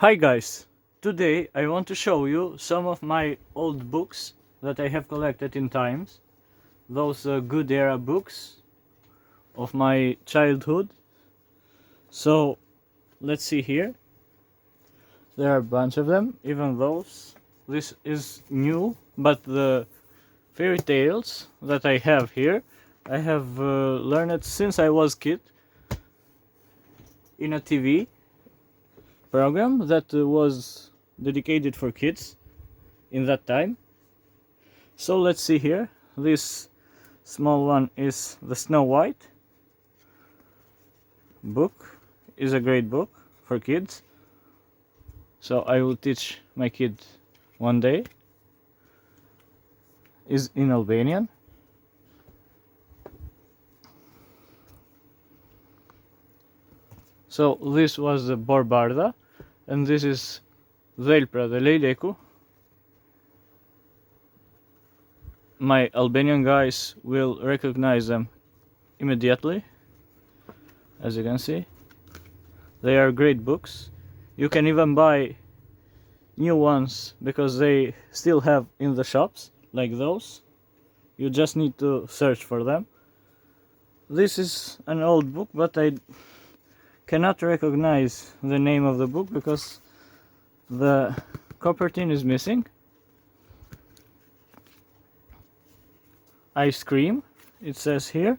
Hi guys! Today I want to show you some of my old books that I have collected in times. Those good era books of my childhood. So let's see here. There are a bunch of them, even those. This is new, but the fairy tales that I have here, I have learned since I was kid in a TV program that was dedicated for kids in that time. So let's see here. This small one is the Snow White book. Is a great book for kids. So I will teach my kid one day. Is in Albanian. So this was the Borbarda, and this is Dhelpra de Leileku. My Albanian guys will recognize them immediately. As you can see, they are great books. You can even buy new ones because they still have in the shops, like those. You just need to search for them. This is an old book, but I cannot recognize the name of the book because the cover tin is missing. Ice Cream, it says here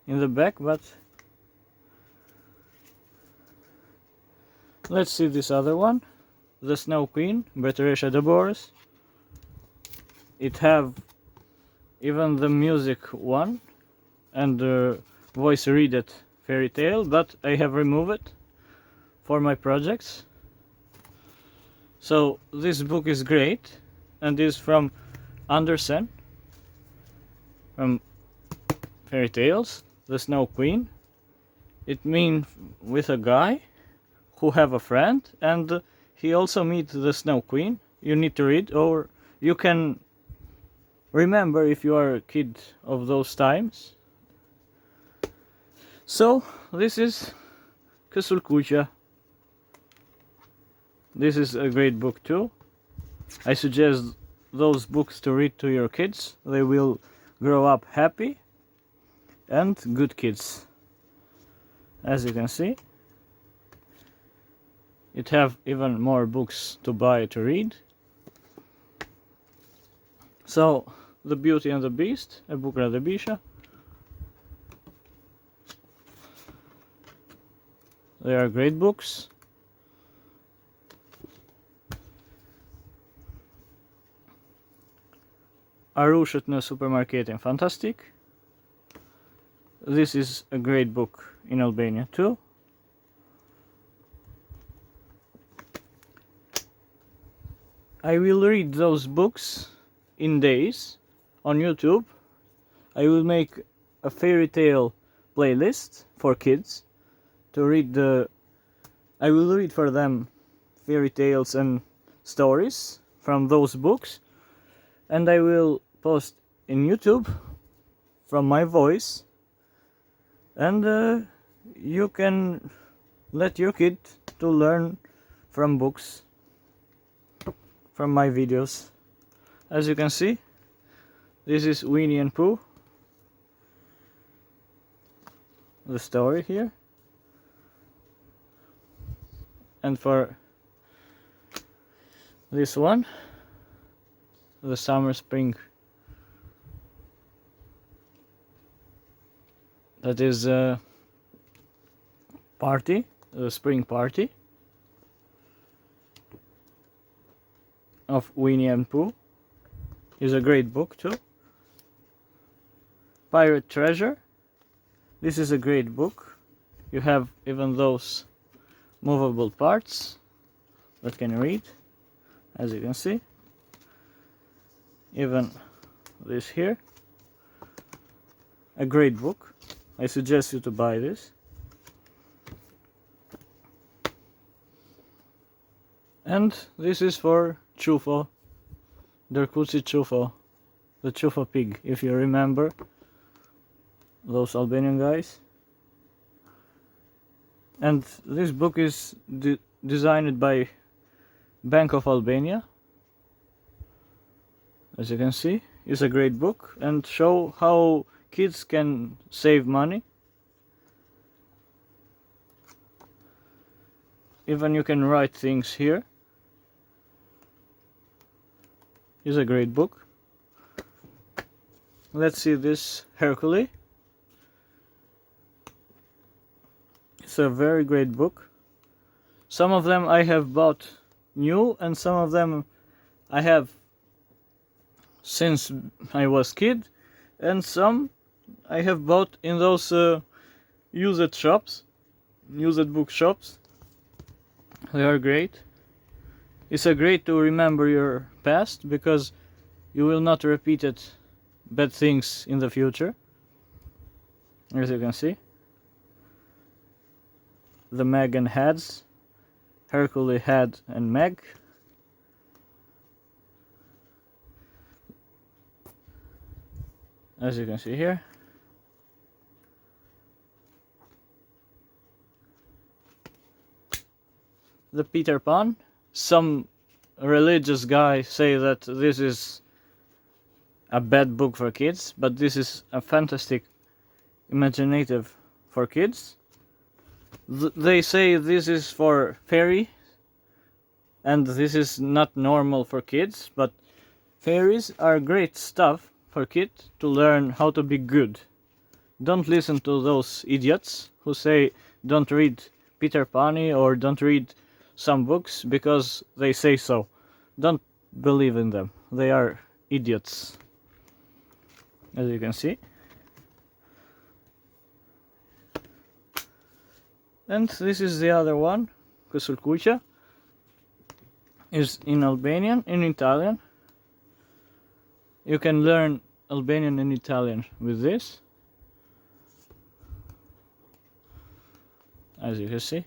in the back, but let's see this other one, The Snow Queen, Beteresha de Boris. It have even the music one and the voice read it fairy tale, but I have removed it for my projects. So this book is great and is from Andersen, from Fairy Tales, The Snow Queen. It means with a guy who have a friend and he also meets the Snow Queen. You need to read, or you can remember if you are a kid of those times. So this is Kasulkucha. This is a great book too. I suggest those books to read to your kids. They will grow up happy and good kids. As you can see, it have even more books to buy to read. So, The Beauty and the Beast, a book of the Bisha. They are great books. Arushet në supermarketin fantastic. This is a great book in Albania too. I will read those books in days on YouTube. I will make a fairy tale playlist for kids to read I will read for them fairy tales and stories from those books, and I will post in YouTube from my voice, and you can let your kid to learn from books from my videos. As you can see, this is Winnie and Pooh, the story here. And for this one, the summer spring, that is a party, the spring party of Winnie and Pooh, is a great book too. Pirate Treasure, this is a great book. You have even those movable parts that can read, as you can see. Even this here, a great book. I suggest you to buy this. And this is for Chufo, Derkuci Chufo, the Chufo pig, if you remember those Albanian guys. And this book is designed by Bank of Albania. As you can see, is a great book and show how kids can save money. Even you can write things here. Is a great book. Let's see this Hercule. It's a very great book. Some of them I have bought new and some of them I have since I was kid, and some I have bought in those used shops, used book shops. They are great. It's a great to remember your past because you will not repeat it bad things in the future. As you can see, the Meg and Heads, Hercule Head and Meg. As you can see here, the Peter Pan. Some religious guy say that this is a bad book for kids, but this is a fantastic imaginative for kids. They say this is for fairy and this is not normal for kids, but fairies are great stuff for kids to learn how to be good. Don't listen to those idiots who say don't read Peter Pan or don't read some books because they say so. Don't believe in them. They are idiots. As you can see. And this is the other one, Kusulkucha. Is in Albanian, in Italian. You can learn Albanian and Italian with this. As you can see.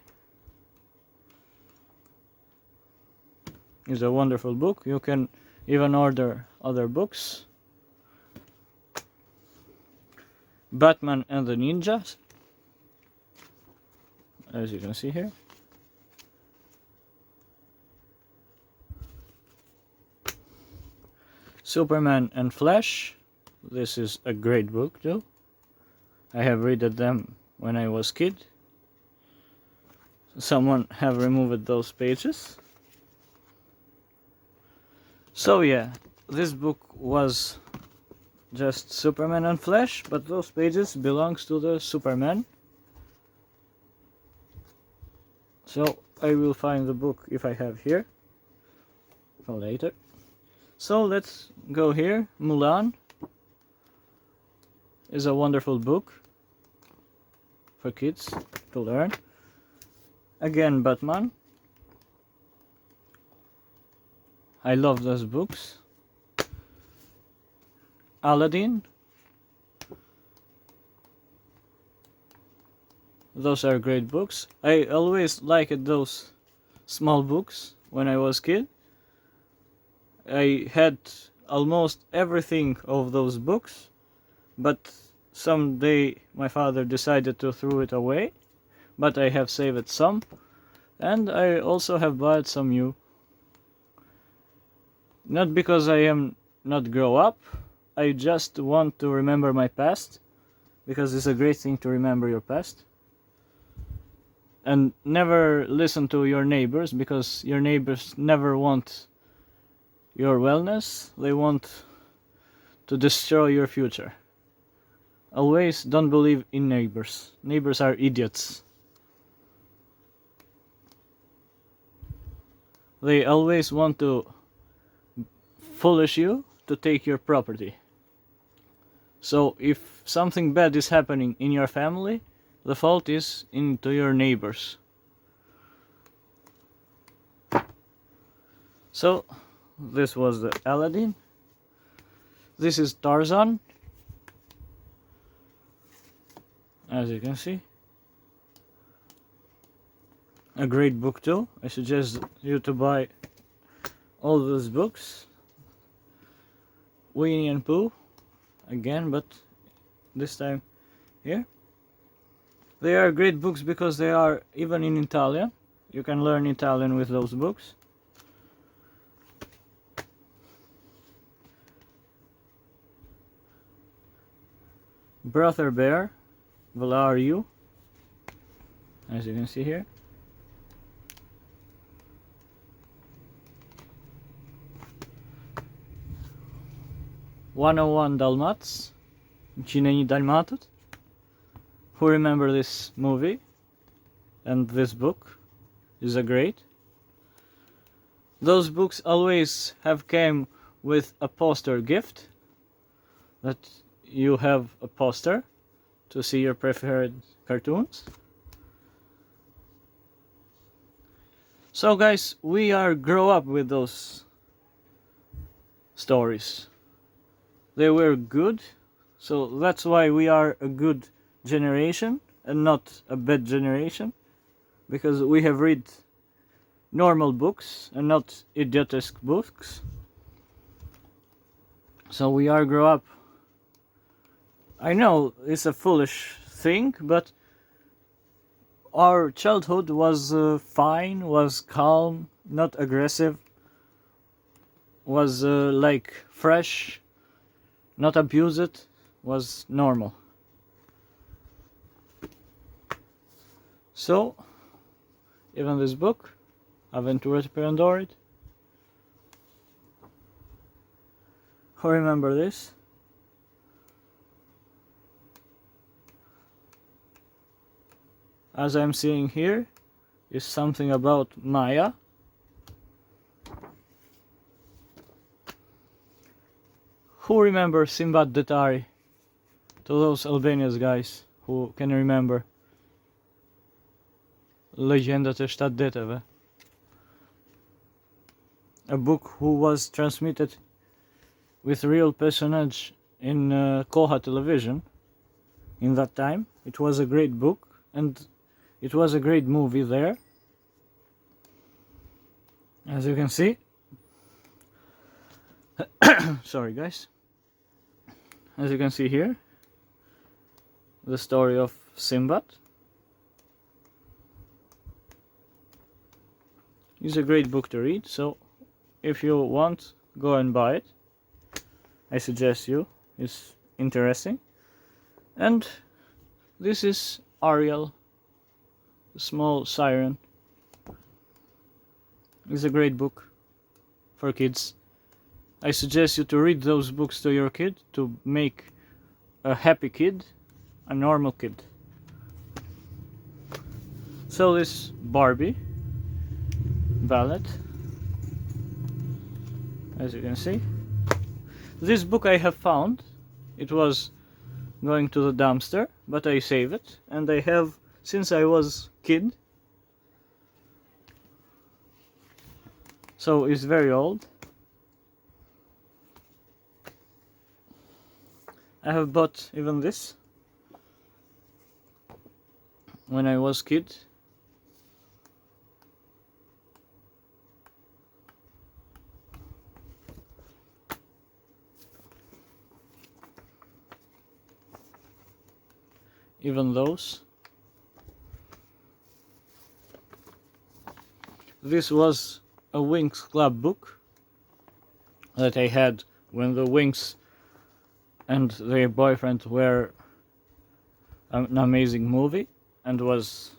It's a wonderful book. You can even order other books. Batman and the Ninjas. As you can see here. Superman and Flash. This is a great book too. I have read them when I was kid. Someone have removed those pages. So yeah, this book was just Superman and Flash, but those pages belongs to the Superman. So I will find the book if I have here for later. So let's go here. Mulan is a wonderful book for kids to learn. Again, Batman. I love those books. Aladdin. Those are great books. I always liked those small books when I was kid. I had almost everything of those books, but someday my father decided to throw it away, but I have saved some, and I also have bought some new. Not because I am not grow up, I just want to remember my past, because it's a great thing to remember your past. And never listen to your neighbors, because your neighbors never want your wellness, they want to destroy your future. Always don't believe in neighbors. Neighbors are idiots. They always want to foolish you to take your property. So if something bad is happening in your family, the fault is into your neighbors. So this was the Aladdin. This is Tarzan. As you can see. A great book too. I suggest you to buy all those books. Winnie and Pooh. Again, but this time here. They are great books because they are even in Italian. You can learn Italian with those books. Brother Bear, where are you? As you can see here. "101 Dalmats", Cineni Dalmatët. Who remember this movie and this book? Is a great. Those books always have came with a poster gift, that you have a poster to see your preferred cartoons. So guys, we are grow up with those stories. They were good, so that's why we are a good generation and not a bad generation, because we have read normal books and not idiotic books. So we are grow up. I know it's a foolish thing, but our childhood was fine, was calm, not aggressive, was like fresh, not abused, was normal. So, even this book, Avventure per Android. Who remember this? As I'm seeing here, is something about Maya. Who remembers Sinbad the Tari? To those Albanians guys who can remember. Legjendat e 7 Deteve. A book who was transmitted with real personage in Koha television in that time. It was a great book and it was a great movie there. As you can see. Sorry guys. As you can see here, the story of Sinbad. It's a great book to read, so if you want, go and buy it. I suggest you, it's interesting. And this is Ariel, the small siren. It's a great book for kids. I suggest you to read those books to your kid to make a happy kid, a normal kid. So this Barbie Ballet, as you can see. This book I have found. It was going to the dumpster, but I saved it, and I have since I was kid. So it's very old. I have bought even this when I was kid. Even those. This was a Winx Club book that I had when the Winx and their boyfriend were an amazing movie and was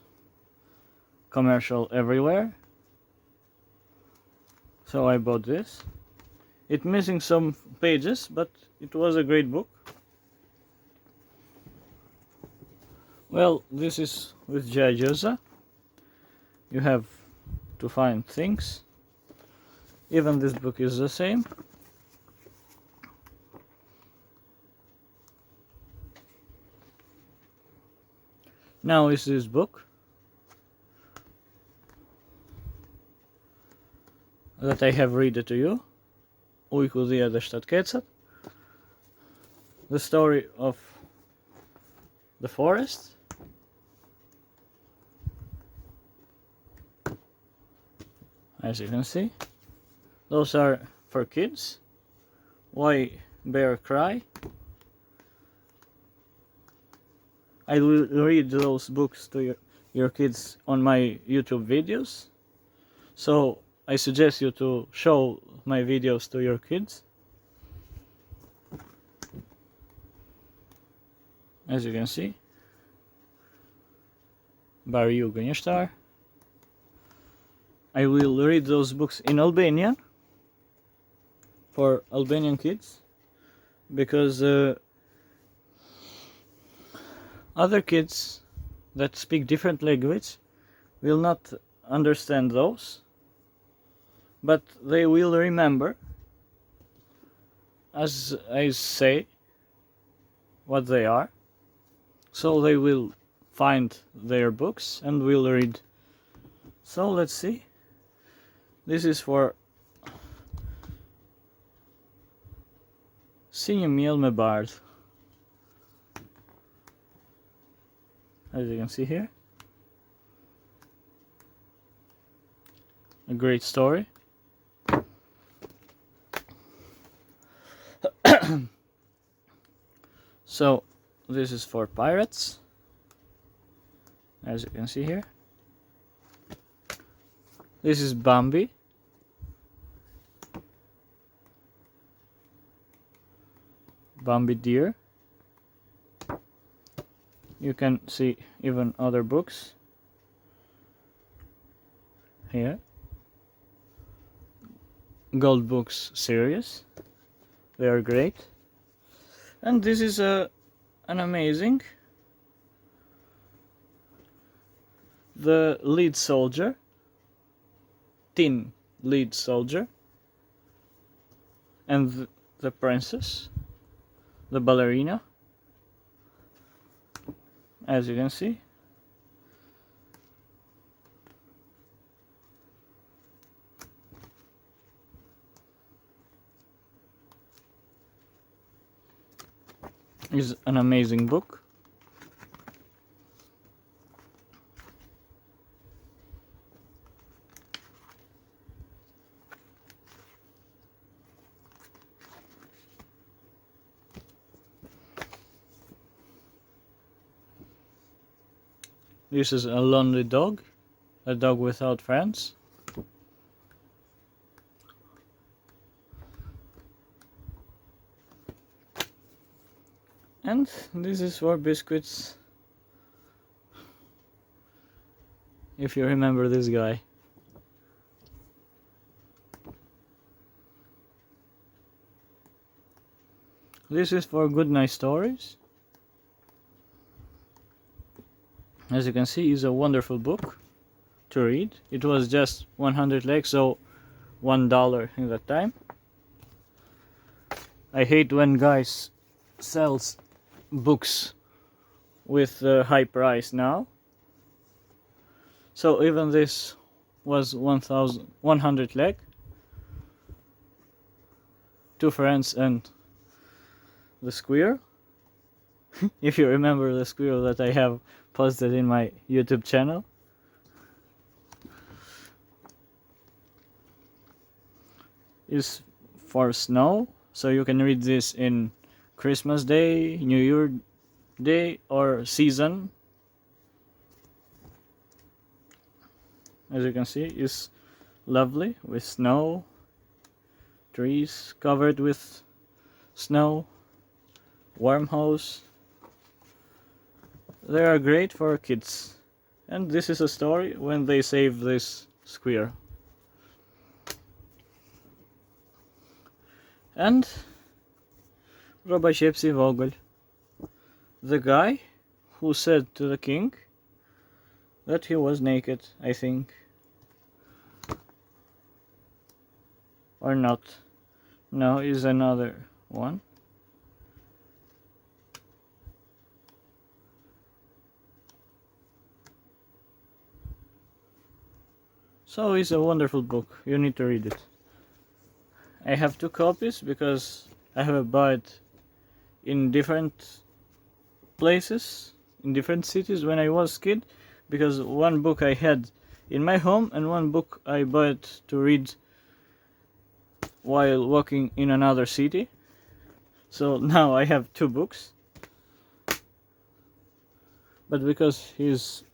commercial everywhere. So I bought this. It's missing some pages, but it was a great book. Well, this is with G.I. Joe. You have to find things. Even this book is the same. Now is this book that I have read it to you. Ujku dhia dhe 7 kecat. The story of the forest. As you can see, those are for kids. Why Bear Cry? I will read those books to your kids on my YouTube videos. So I suggest you to show my videos to your kids. as you can see. Barry Uganishtar. I will read those books in Albanian for Albanian kids, because other kids that speak different language will not understand those, but they will remember as I say what they are, so they will find their books and will read. So let's see. This is for Sinjamiel me Bardh. As you can see here, a great story. So this is for pirates, as you can see here. This is Bambi. Bambi deer. You can see even other books here. Gold Books series. They are great. And this is an amazing. The lead soldier. Tin lead soldier. And the princess. The ballerina. As you can see. Is an amazing book. This is A Lonely Dog, a dog without friends. And this is for biscuits, if you remember this guy. This is for Good Night Stories. As you can see, it's a wonderful book to read. It was just 100 lek, so $1 in that time. I hate when guys sells books with a high price now. So even this was 1,100 lek. Two friends and the squirrel. If you remember the squirrel that I have posted in my YouTube channel. Is for snow, so you can read this in Christmas Day, New Year Day, or season. As you can see, it's lovely with snow, trees covered with snow, wormholes. They are great for kids. And this is a story when they save this squirrel. And Robashepsi Vogel, the guy who said to the king that he was naked, I think. Or not. No, is another one. So it's a wonderful book. You need to read it. I have 2 copies because I have bought it in different places, in different cities when I was a kid. Because one book I had in my home and one book I bought to read while walking in another city. So now I have 2 books. But because he's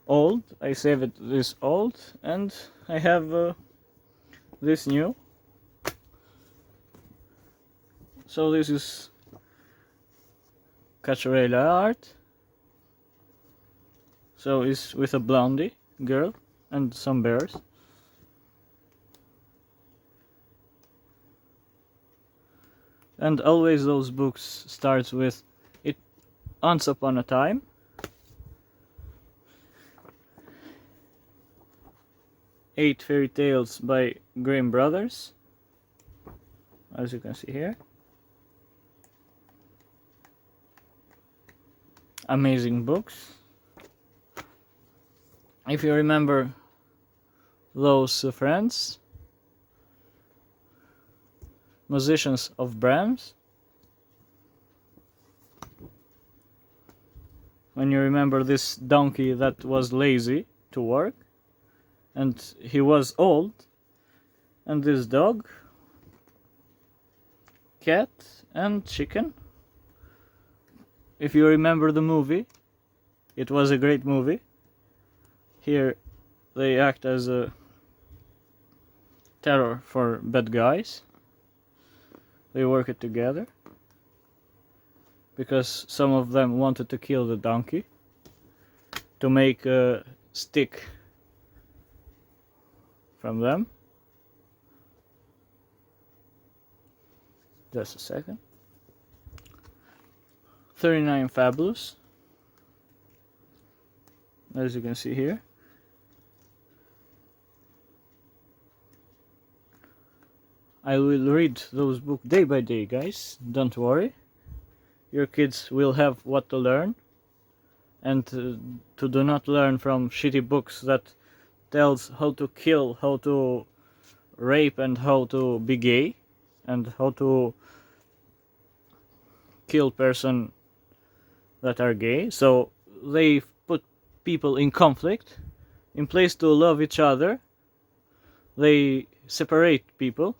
old, I saved this old, and I have this new. So this is Cacciarella art. So it's with a blondie girl and some bears. And always those books starts with it once upon a time. Eight Fairy Tales by Grimm Brothers, as you can see here. Amazing books. If you remember those friends, Musicians of Brahms, when you remember this donkey that was lazy to work, and he was old, and this dog, cat, and chicken. If you remember the movie, it was a great movie. Here they act as a terror for bad guys. They work it together because some of them wanted to kill the donkey to make a stick from them. Just a second. 39 Fabulous, as you can see here. I will read those books day by day, guys. Don't worry. Your kids will have what to learn, and to do not learn from shitty books that tells how to kill, how to rape, and how to be gay, and how to kill person that are gay. So they put people in conflict, in place to love each other. They separate people.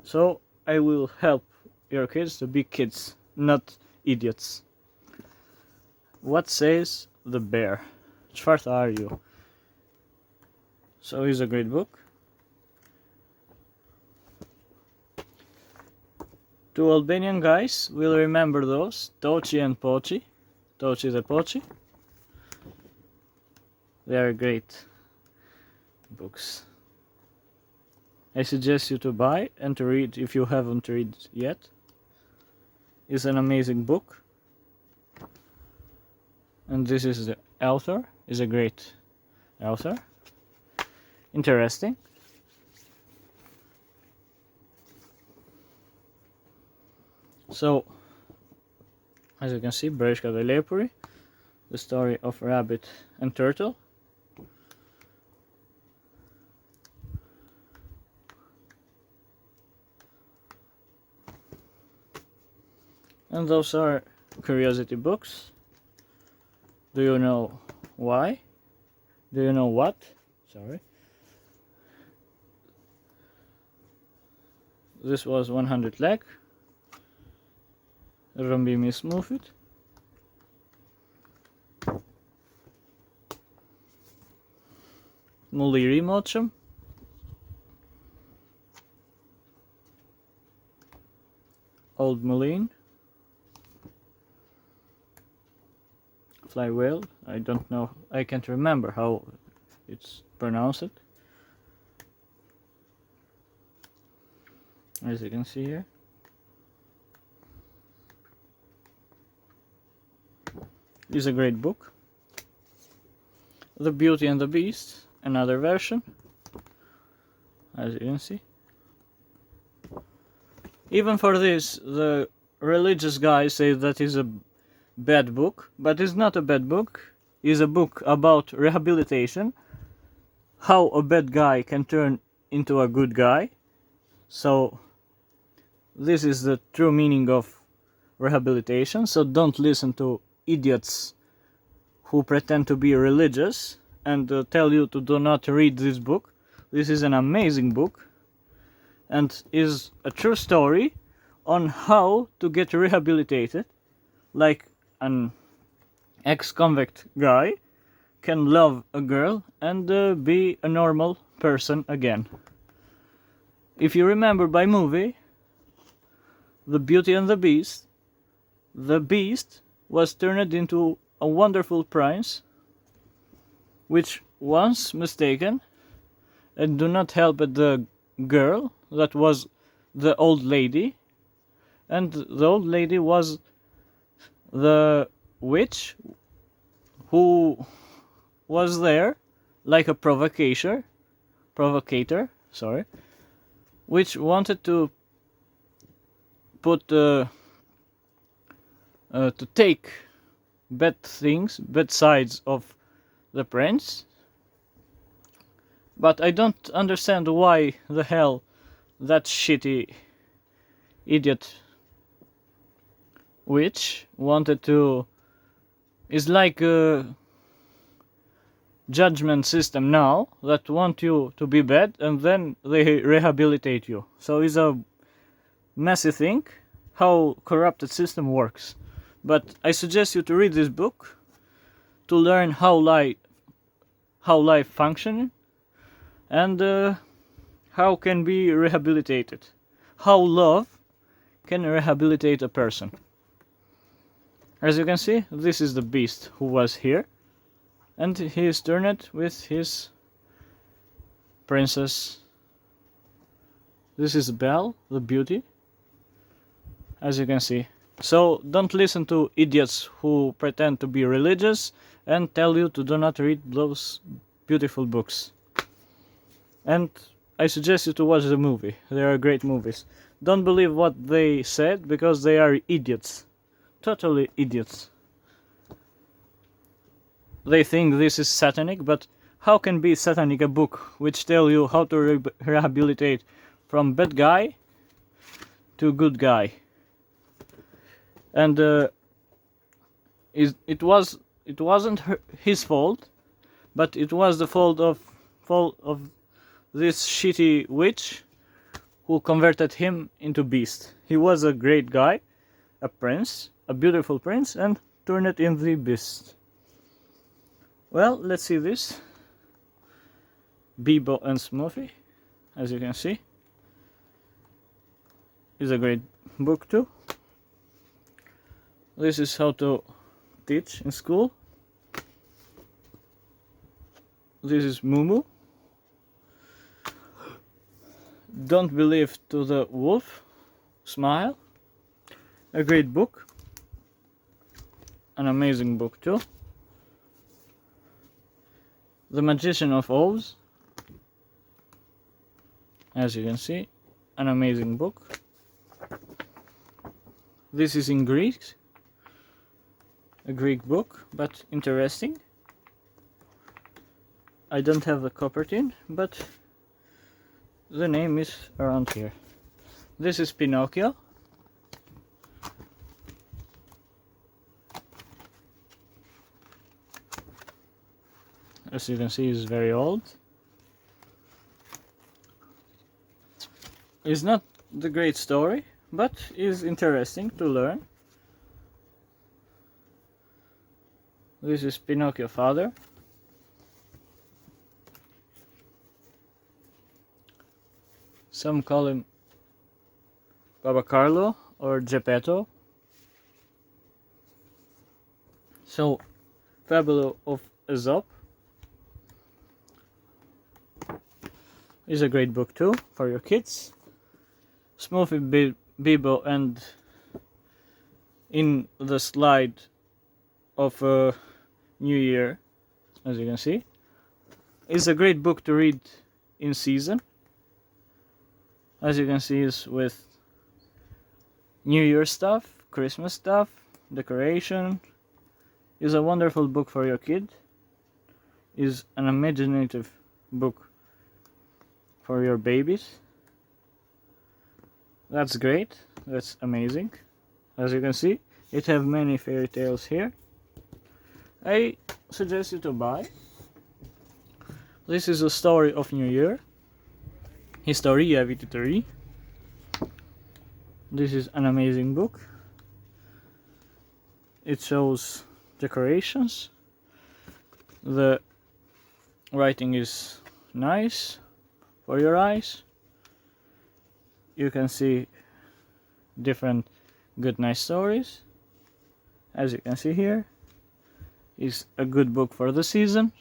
So I will help your kids to be kids, not idiots. What says the bear? Zwart are you? So it's a great book. Two Albanian guys will remember those, Toci and Poci. Toci the Poci. They are great books. I suggest you to buy and to read if you haven't read yet. It's an amazing book. And this is the author. Is a great author. Interesting. So, as you can see, Breshka the Lepuri, the story of rabbit and turtle. And those are curiosity books. Do you know why? Do you know what? Sorry. This was 100 lakh. Rëmbi mi smufit. Mulliri moqëm. Old Moline. Fly whale. I don't know. I can't remember how it's pronounced. As you can see here. It's a great book. The Beauty and the Beast, another version. As you can see. Even for this, the religious guy says that is a bad book, but it's not a bad book. It's a book about rehabilitation, how a bad guy can turn into a good guy. So this is the true meaning of rehabilitation. So don't listen to idiots who pretend to be religious and tell you to do not read this book. This is an amazing book and is a true story on how to get rehabilitated, like an ex-convict guy can love a girl and be a normal person again. If you remember by movie, The Beauty and the Beast was turned into a wonderful prince, which once mistaken, and do not help the girl that was the old lady, and the old lady was the witch who was there like a provocator, sorry, which wanted to put to take bad things, bad sides of the prince. But I don't understand why the hell that shitty idiot witch wanted to. Is like a judgment system now that want you to be bad and then they rehabilitate you. So it's a messy thing how corrupted system works. But I suggest you to read this book to learn how life functions and how can be rehabilitated. How love can rehabilitate a person. As you can see, this is the beast who was here, and he is turned with his princess. This is Belle, the beauty, as you can see. So don't listen to idiots who pretend to be religious and tell you to do not read those beautiful books. And I suggest you to watch the movie. They are great movies. Don't believe what they said because they are idiots. Totally idiots. They think this is satanic, but how can be satanic a book which tell you how to rehabilitate from bad guy to good guy? And it wasn't his fault, but it was the fault of this shitty witch who converted him into beast. He was a great guy, a prince, a beautiful prince, and turned it into the beast. Well, let's see this. Bebo and Smurfy, as you can see, is a great book too. This is how to teach in school. This is Mumu. Don't Believe to the Wolf. Smile. A great book. An amazing book too. The Magician of Oz. As you can see, an amazing book. This is in Greek. A Greek book, but interesting. I don't have the copyright, but the name is around here. This is Pinocchio. As you can see, it's very old. It's not the great story, but is interesting to learn. This is Pinocchio father. Some call him Baba Carlo or Geppetto. So, Fable of Aesop is a great book too for your kids. Smurfy Bebo and in the slide of New Year, as you can see, is a great book to read in season. As you can see, is with New Year stuff, Christmas stuff, decoration. Is a wonderful book for your kid. Is an imaginative book for your babies. That's great. That's amazing. As you can see, it have many fairy tales here. I suggest you to buy. This is a story of New Year. Historia Vitatori. This is an amazing book. It shows decorations. The writing is nice for your eyes. You can see different good nice stories. as you can see here, is a good book for the season.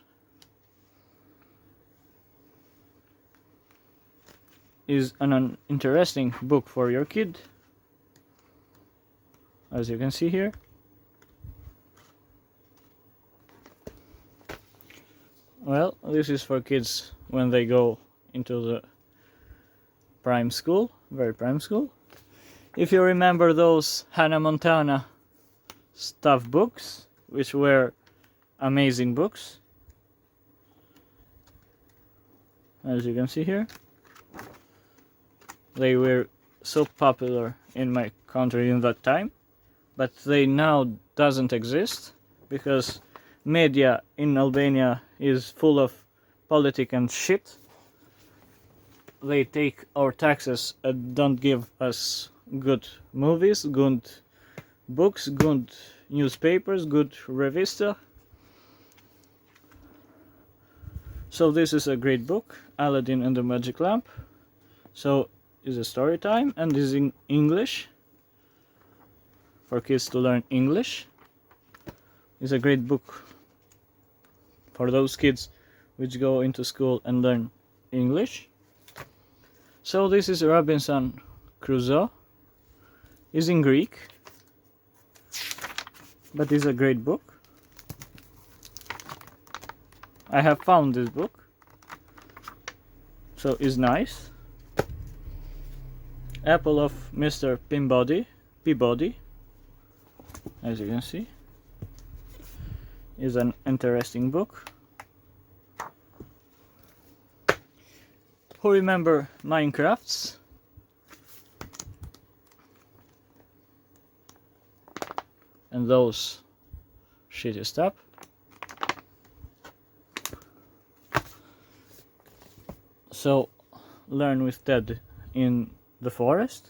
Is an interesting book for your kid, as you can see here. Well, this is for kids when they go into the prime school, very prime school. If you remember those Hannah Montana stuff books, which were amazing books, as you can see here, they were so popular in my country in that time, but they now doesn't exist because media in Albania is full of politics and shit. They take our taxes and don't give us good movies, good books, good newspapers, good revista. So this is a great book, Aladdin and the Magic Lamp. So is a story time and is in English for kids to learn English. It's a great book for those kids which go into school and learn English. So this is Robinson Crusoe. It's in Greek, but it's a great book. I have found this book, so it's nice. Apple of Mr. Peabody, as you can see, is an interesting book. Who remember Minecrafts? And those shitty stuff. So learn with Ted in the forest.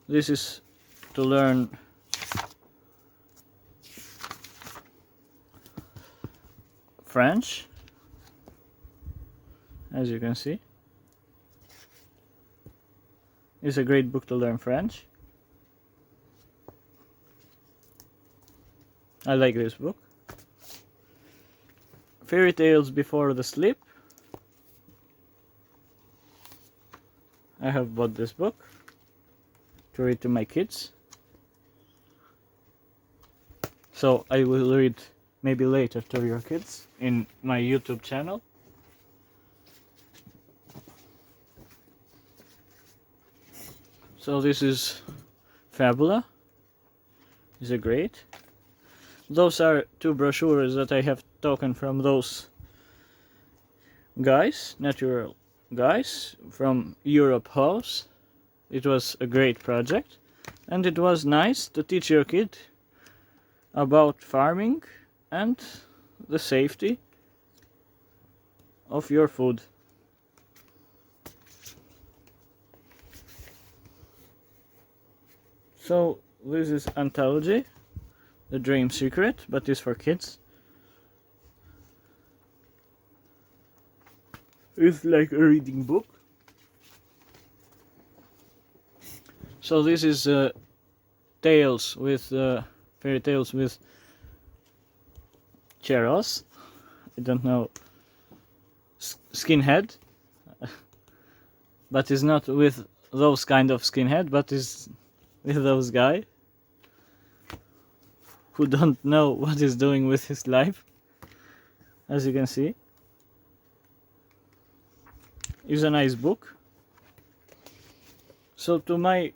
This is to learn French, as you can see. It's a great book to learn French. I like this book. Fairy Tales Before the Sleep. I have bought this book to read to my kids. So I will read maybe later to your kids in my YouTube channel. So this is Fabula. Is a great. Those are two brochures that I have taken from those guys, natural guys from Europe House. It was a great project and it was nice to teach your kid about farming and the safety of your food. So this is Anthology, The Dream Secret, but it's for kids. It's like a reading book. So this is tales with fairy tales with Cheros. I don't know, skinhead, but it's not with those kind of skinhead, but is with those guy who don't know what he's doing with his life, as you can see. It's a nice book. So to my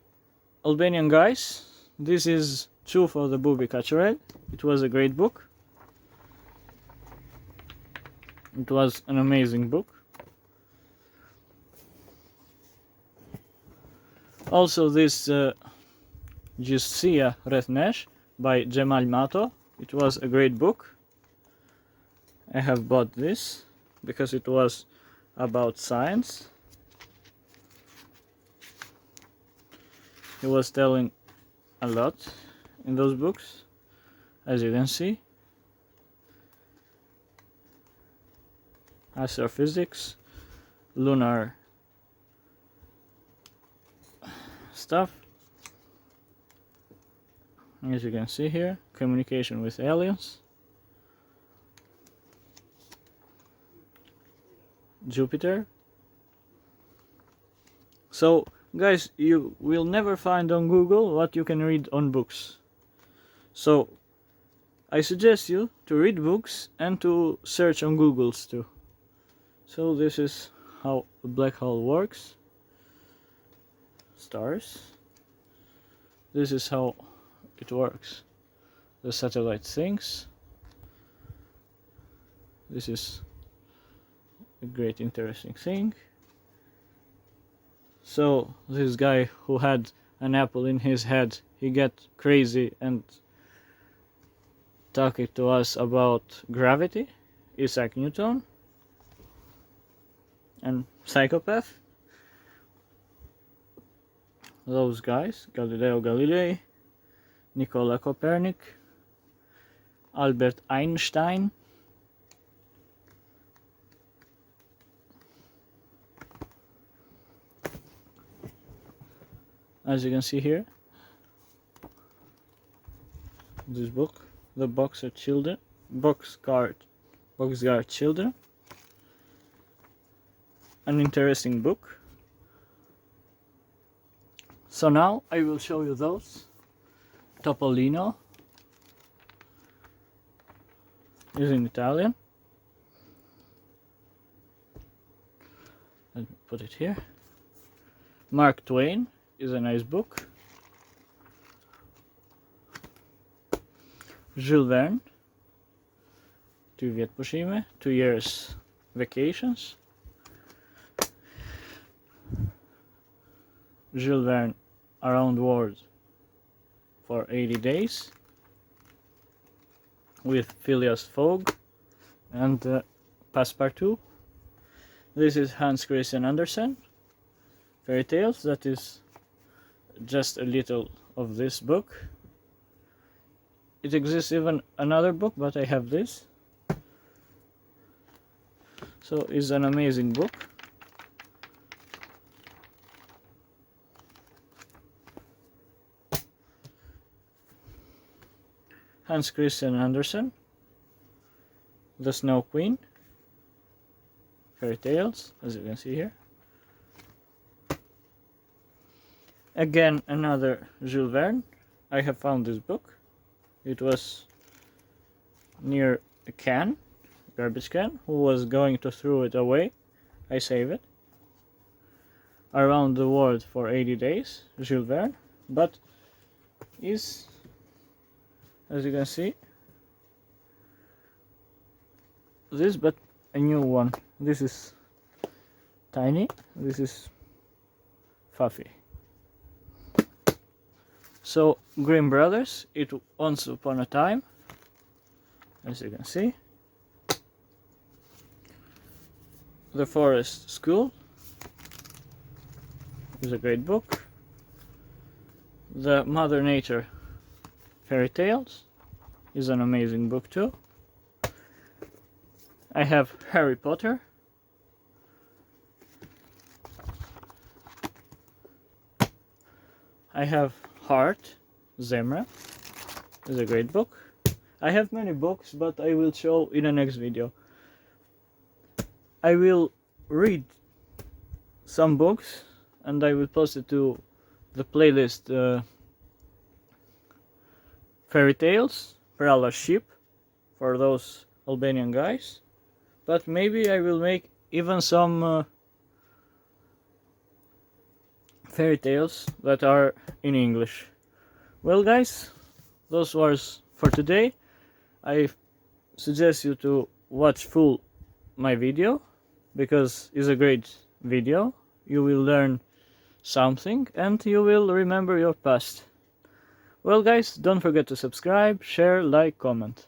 Albanian guys, this is True for the Booby Kaçırel. It was a great book. It was an amazing book. Also this Gjësia Rreth Nesh by Xhemal Mato. It was a great book. I have bought this because it was about science. He was telling a lot in those books, as you can see. Astrophysics, lunar stuff. As you can see here, communication with aliens, Jupiter. So guys, you will never find on Google what you can read on books. So I suggest you to read books and to search on Googles too. So this is how a black hole works. Stars. This is how it works. The satellite thinks. This is a great interesting thing. So this guy who had an apple in his head, he got crazy and talking to us about gravity, Isaac Newton, and psychopath. Those guys, Galileo Galilei, Nicola Copernic, Albert Einstein, as you can see here, this book, The Boxcar Children, an interesting book. So now I will show you those. Topolino is in Italian. Let me put it here. Mark Twain is a nice book. Jules Verne, Tu odpoczniemy, 2 years vacations. Jules Verne, Around the World for 80 days with Phileas Fogg and Passepartout. This is Hans Christian Andersen, Fairy Tales. That is just a little of this book. It exists even another book, but I have this. So it's an amazing book. Hans Christian Andersen, The Snow Queen, Fairy Tales, as you can see here. Again, another Jules Verne. I have found this book. It was near a can, garbage can, who was going to throw it away. I save it. Around the World for 80 days, Jules Verne, but is, as you can see, this, but a new one. This is tiny, this is fluffy. So Grimm Brothers, it once upon a time, as you can see. The Forest School is a great book. The Mother Nature Fairy Tales is an amazing book too. I have Harry Potter. I have Heart, Zemra is a great book. I have many books, but I will show in the next video. I will read some books and I will post it to the playlist Fairy Tales, Perala Ship, for those Albanian guys. But maybe I will make even some fairy tales that are in English. Well guys, those was for today. I suggest you to watch full my video because it's a great video. You will learn something and you will remember your past. Well guys, don't forget to subscribe, share, like, comment.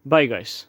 Bye guys.